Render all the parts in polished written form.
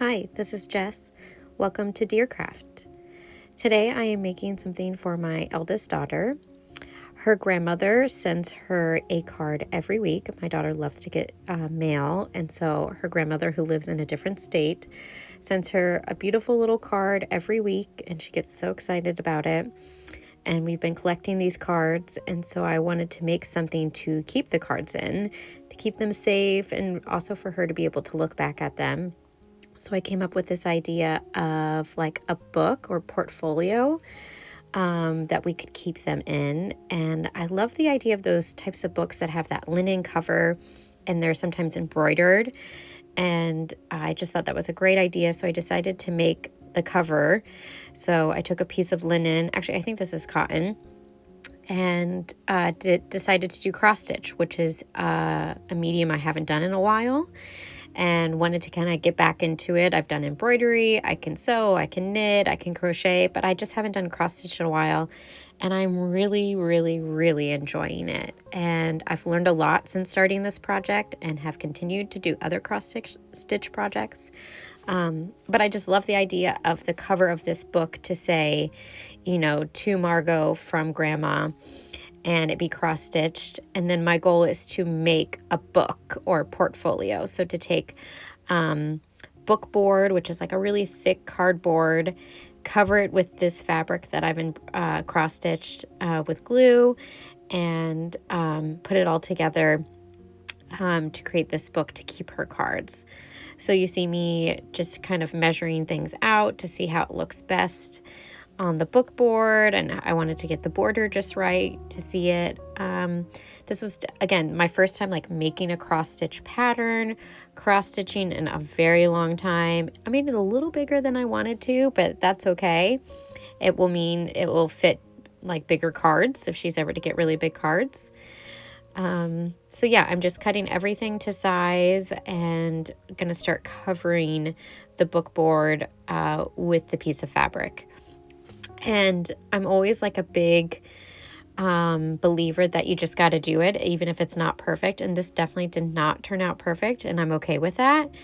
Hi, this is Jess. Welcome to Dearcraft. Today I am making something for my eldest daughter. Her grandmother sends her a card every week. My daughter loves to get mail, and so her grandmother, who lives in a different state, sends her a beautiful little card every week, and she gets so excited about it. And we've been collecting these cards, and so I wanted to make something to keep the cards in, to keep them safe, and also for her to be able to look back at them. So I came up with this idea of like a book or portfolio that we could keep them in. And I love the idea of those types of books that have that linen cover and they're sometimes embroidered. And I just thought that was a great idea. So I decided to make the cover. So I took a piece of linen. Actually, I think this is cotton. And decided to do cross stitch, which is a medium I haven't done in a while, and wanted to kind of get back into it. I've done embroidery, I can sew, I can knit, I can crochet, but I just haven't done cross stitch in a while. And I'm really, really, really enjoying it. And I've learned a lot since starting this project and have continued to do other cross stitch projects. But I just love the idea of the cover of this book to say, to Margot from Grandma, and it be cross-stitched. And then my goal is to make a book or portfolio. So to take book board, which is like a really thick cardboard, cover it with this fabric that I've been cross-stitched with glue, and put it all together to create this book to keep her cards. So you see me just kind of measuring things out to see how it looks best on the book board, and I wanted to get the border just right to see it. This was, again, my first time like making a cross-stitch pattern, cross-stitching in a very long time. I made it a little bigger than I wanted to, but that's okay. It will mean it will fit like bigger cards if she's ever to get really big cards. So yeah, I'm just cutting everything to size and gonna start covering the book board with the piece of fabric. And I'm always like a big believer that you just got to do it, even if it's not perfect. And this definitely did not turn out perfect, and I'm okay with that.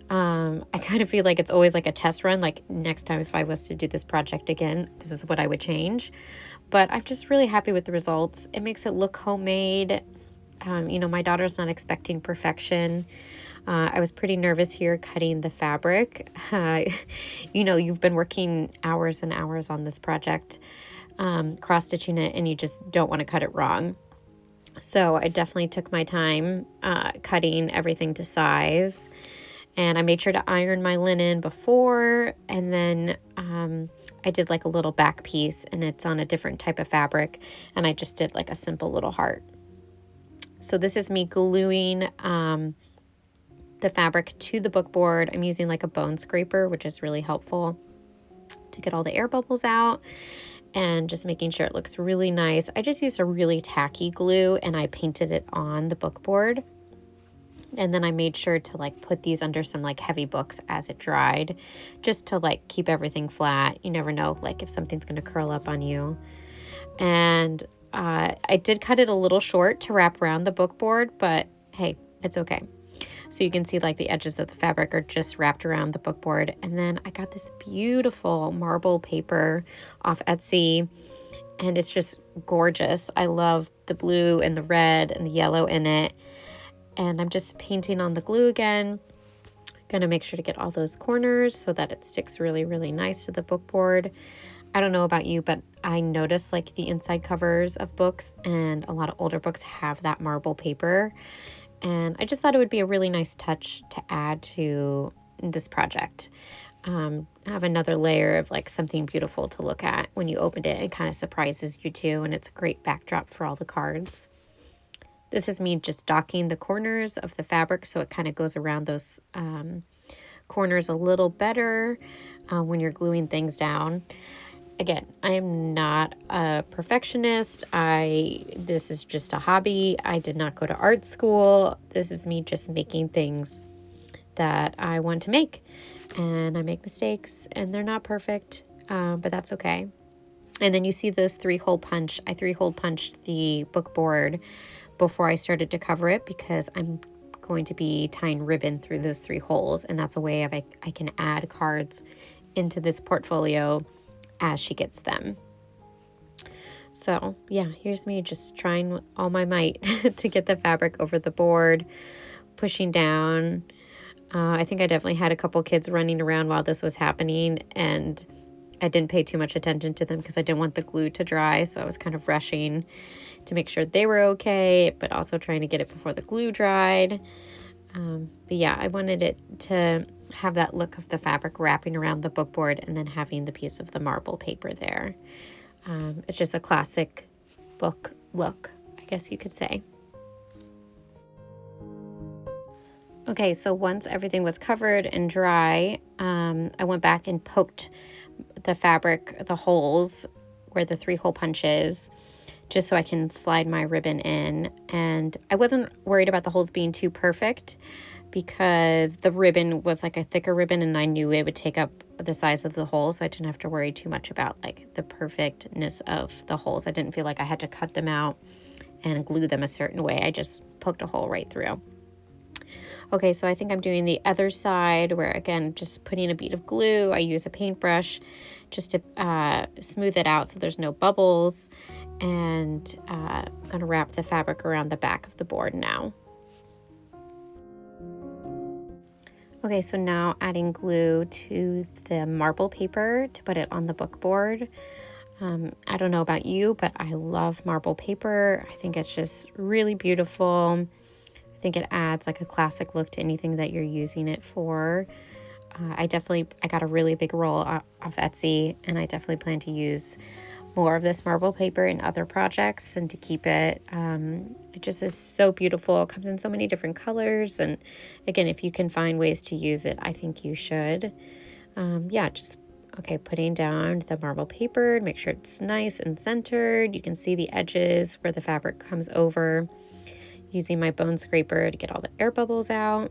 I kind of feel like it's always like a test run. Like next time, if I was to do this project again, this is what I would change. But I'm just really happy with the results. It makes it look homemade. My daughter's not expecting perfection. I was pretty nervous here cutting the fabric. You've been working hours and hours on this project, cross-stitching it, and you just don't want to cut it wrong. So I definitely took my time cutting everything to size. And I made sure to iron my linen before, and then I did like a little back piece, and it's on a different type of fabric, and I just did like a simple little heart. So this is me gluing the fabric to the book board. I'm using like a bone scraper, which is really helpful to get all the air bubbles out, and just making sure it looks really nice. I just used a really tacky glue and I painted it on the book board. And then I made sure to like put these under some like heavy books as it dried, just to like keep everything flat. You never know like if something's going to curl up on you. And I did cut it a little short to wrap around the book board, but hey, it's okay. So you can see like the edges of the fabric are just wrapped around the book board. And then I got this beautiful marble paper off Etsy, and it's just gorgeous. I love the blue and the red and the yellow in it. And I'm just painting on the glue again. Gonna make sure to get all those corners so that it sticks really, really nice to the book board. I don't know about you, but I notice like the inside covers of books, and a lot of older books have that marble paper. And I just thought it would be a really nice touch to add to this project. Have another layer of like something beautiful to look at when you open it. It kind of surprises you too, and it's a great backdrop for all the cards. This is me just docking the corners of the fabric so it kind of goes around those corners a little better when you're gluing things down. Again, I am not a perfectionist. This is just a hobby. I did not go to art school. This is me just making things that I want to make. And I make mistakes, and they're not perfect, but that's okay. And then you see those 3-hole punch. I 3-hole punched the book board before I started to cover it because I'm going to be tying ribbon through those 3 holes, and that's a way of I can add cards into this portfolio as she gets them. So yeah, here's me just trying all my might to get the fabric over the board, pushing down. I think I definitely had a couple kids running around while this was happening, and I didn't pay too much attention to them because I didn't want the glue to dry, so I was kind of rushing to make sure they were okay, but also trying to get it before the glue dried. But yeah, I wanted it to have that look of the fabric wrapping around the book board and then having the piece of the marble paper there. It's just a classic book look, I guess you could say. Okay, so once everything was covered and dry, I went back and poked the fabric, the holes where the 3 hole punch is, just so I can slide my ribbon in. And I wasn't worried about the holes being too perfect because the ribbon was like a thicker ribbon and I knew it would take up the size of the hole, so I didn't have to worry too much about like the perfectness of the holes. I didn't feel like I had to cut them out and glue them a certain way. I just poked a hole right through. Okay, so I think I'm doing the other side where, again, just putting a bead of glue. I use a paintbrush just to smooth it out so there's no bubbles. And I'm going to wrap the fabric around the back of the board now. Okay, so now adding glue to the marble paper to put it on the book board. I don't know about you, but I love marble paper. I think it's just really beautiful. I think it adds like a classic look to anything that you're using it for. I got a really big roll off Etsy, and I definitely plan to use more of this marble paper in other projects and to keep it. It just is so beautiful. It comes in so many different colors, and again, if you can find ways to use it, I think you should. Putting down the marble paper, make sure it's nice and centered. You can see the edges where the fabric comes over, using my bone scraper to get all the air bubbles out.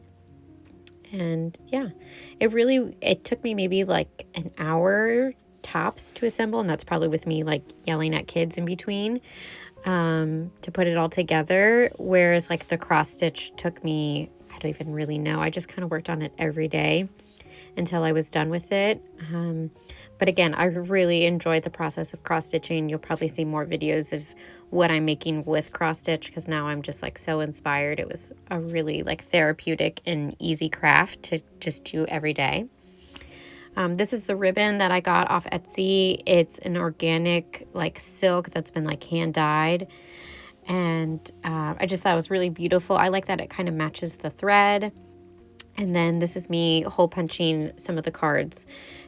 And yeah, it took me maybe like an hour tops to assemble, and that's probably with me like yelling at kids in between to put it all together, whereas like the cross stitch took me, I don't even really know, I just kind of worked on it every day until I was done with it. But again, I really enjoyed the process of cross stitching. You'll probably see more videos of what I'm making with cross stitch because now I'm just like so inspired. It was a really like therapeutic and easy craft to just do every day. This is the ribbon that I got off Etsy. It's an organic like silk that's been like hand dyed. And I just thought it was really beautiful. I like that it kind of matches the thread. And then this is me hole punching some of the cards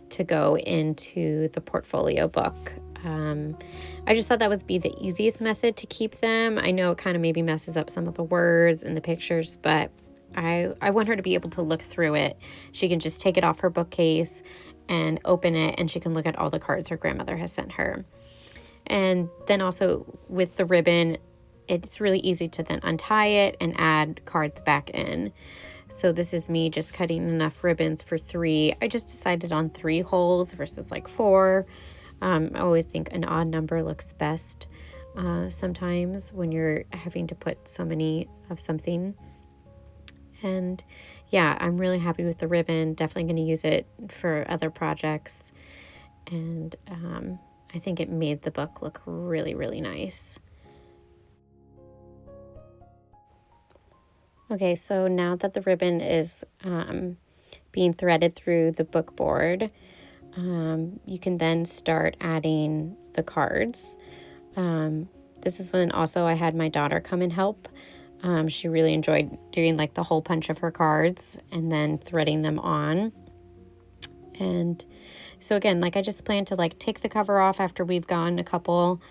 to go into the portfolio book. I just thought that would be the easiest method to keep them. I know it kind of maybe messes up some of the words and the pictures, but I want her to be able to look through it. She can just take it off her bookcase and open it, and she can look at all the cards her grandmother has sent her. And then also with the ribbon, it's really easy to then untie it and add cards back in. So this is me just cutting enough ribbons for 3. I just decided on 3 holes versus like 4. I always think an odd number looks best sometimes when you're having to put so many of something. And yeah, I'm really happy with the ribbon. Definitely going to use it for other projects. And I think it made the book look really, really nice. Okay, so now that the ribbon is being threaded through the book board, you can then start adding the cards. This is when also I had my daughter come and help. She really enjoyed doing like the hole punch of her cards and then threading them on. And so again, like I just plan to like take the cover off after we've gone a couple,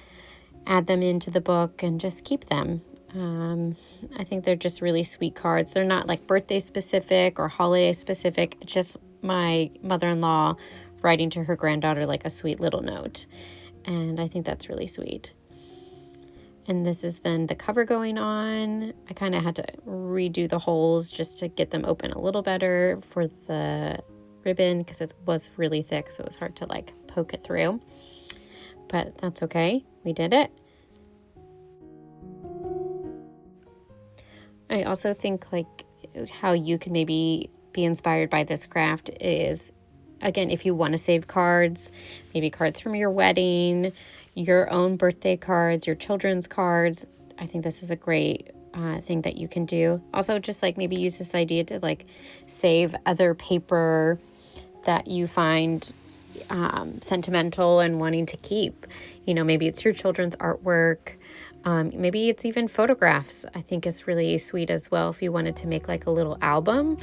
add them into the book and just keep them. I think they're just really sweet cards. They're not like birthday specific or holiday specific. It's just my mother-in-law writing to her granddaughter like a sweet little note. And I think that's really sweet. And this is then the cover going on. I kind of had to redo the holes just to get them open a little better for the ribbon because it was really thick, so it was hard to like poke it through. But that's okay. We did it. I also think like how you can maybe be inspired by this craft is, again, if you want to save cards, maybe cards from your wedding, your own birthday cards, your children's cards. I think this is a great thing that you can do. Also, just like maybe use this idea to like save other paper that you find sentimental and wanting to keep. You know, maybe it's your children's artwork. Maybe it's even photographs. I think it's really sweet as well if you wanted to make like a little album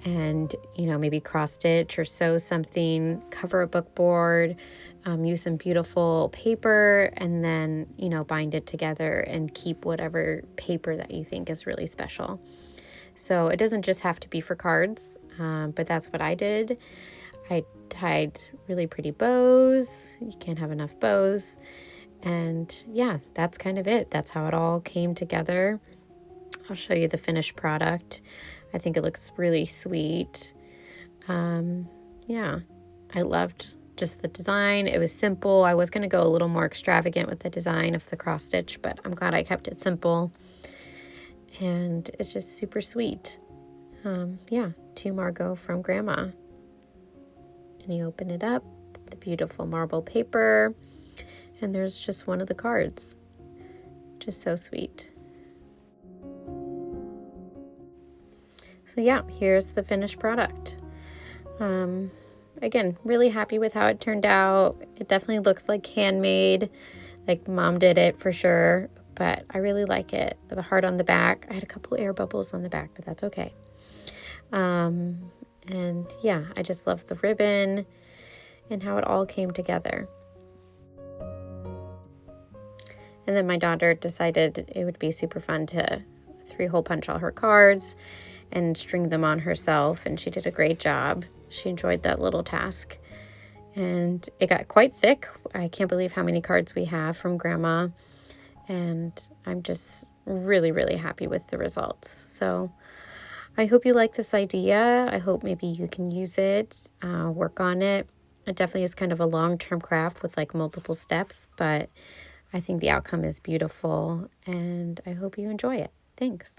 and, you know, maybe cross stitch or sew something, cover a book board, use some beautiful paper, and then, you know, bind it together and keep whatever paper that you think is really special. So it doesn't just have to be for cards, but that's what I did. I tied really pretty bows. You can't have enough bows. And yeah, that's kind of it. That's how it all came together. I'll show you the finished product. I think it looks really sweet. Yeah, I loved just the design. It was simple. I was going to go a little more extravagant with the design of the cross stitch, but I'm glad I kept it simple. And it's just super sweet. Yeah, to Margot from Grandma. And you open it up, the beautiful marble paper, and there's just one of the cards. Just so sweet. So yeah, here's the finished product. Again, really happy with how it turned out. It definitely looks like handmade, like Mom did it for sure, but I really like it. The heart on the back. I had a couple air bubbles on the back, but that's okay. And yeah, I just love the ribbon and how it all came together. And then my daughter decided it would be super fun to 3-hole punch all her cards and string them on herself, and she did a great job. She enjoyed that little task. And it got quite thick. I can't believe how many cards we have from Grandma. And I'm just really, really happy with the results. So I hope you like this idea. I hope maybe you can use it, work on it. It definitely is kind of a long-term craft with like multiple steps, but I think the outcome is beautiful and I hope you enjoy it. Thanks.